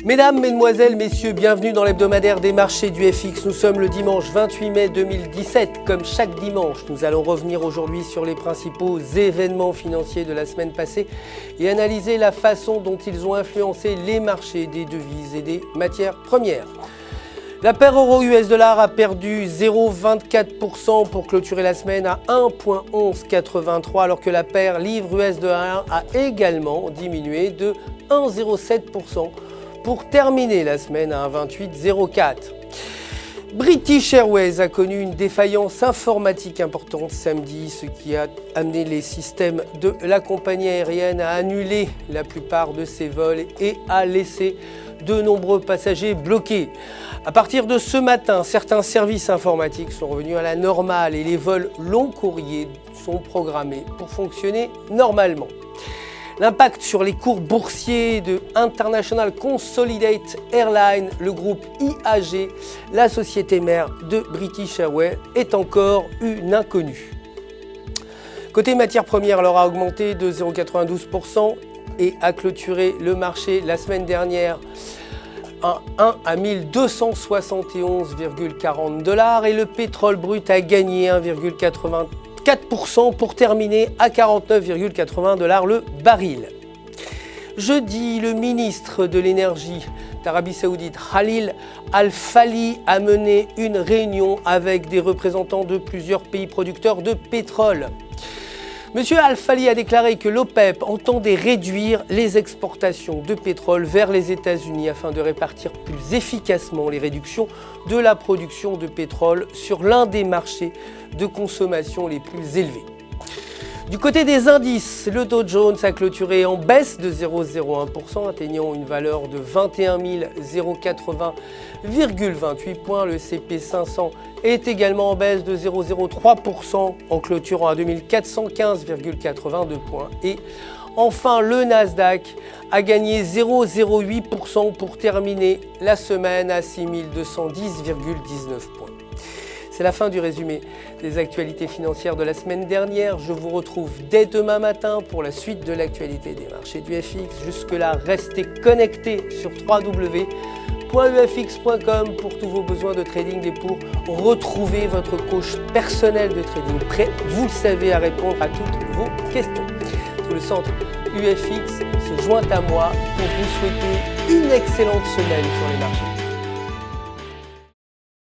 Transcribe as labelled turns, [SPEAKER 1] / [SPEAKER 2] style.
[SPEAKER 1] Mesdames, Mesdemoiselles, Messieurs, bienvenue dans l'hebdomadaire des marchés du FX. Nous sommes le dimanche 28 mai 2017. Comme chaque dimanche, nous allons revenir aujourd'hui sur les principaux événements financiers de la semaine passée et analyser la façon dont ils ont influencé les marchés des devises et des matières premières. La paire euro-US dollar a perdu 0,24% pour clôturer la semaine à 1,1183 alors que la paire livre US dollar a également diminué de 1,07% pour terminer la semaine à 1,2804. British Airways a connu une défaillance informatique importante samedi, ce qui a amené les systèmes de la compagnie aérienne à annuler la plupart de ses vols et à laisser de nombreux passagers bloqués. À partir de ce matin, certains services informatiques sont revenus à la normale et les vols long courriers sont programmés pour fonctionner normalement. L'impact sur les cours boursiers de International Consolidated Airlines, le groupe IAG, la société mère de British Airways, est encore une inconnue. Côté matières premières, l'or a augmenté de 0,92% et a clôturé le marché la semaine dernière à 1271,40 $ et le pétrole brut a gagné 1,84% pour terminer à 49,80 $ le baril. Jeudi, le ministre de l'énergie d'Arabie Saoudite, Khalil Al-Falih, a mené une réunion avec des représentants de plusieurs pays producteurs de pétrole. Monsieur Al-Falih a déclaré que l'OPEP entendait réduire les exportations de pétrole vers les États-Unis afin de répartir plus efficacement les réductions de la production de pétrole sur l'un des marchés de consommation les plus élevés. Du côté des indices, le Dow Jones a clôturé en baisse de 0,01%, atteignant une valeur de 21 080,28 points. Le CP500 est également en baisse de 0,03% en clôturant à 2415,82 points. Et enfin, le Nasdaq a gagné 0,08% pour terminer la semaine à 6210,19 points. C'est la fin du résumé des actualités financières de la semaine dernière. Je vous retrouve dès demain matin pour la suite de l'actualité des marchés du FX. Jusque-là, restez connectés sur www.ufx.com pour tous vos besoins de trading et pour retrouver votre coach personnel de trading prêt, vous le savez, à répondre à toutes vos questions. Tout le centre UFX se joint à moi pour vous souhaiter une excellente semaine sur les marchés.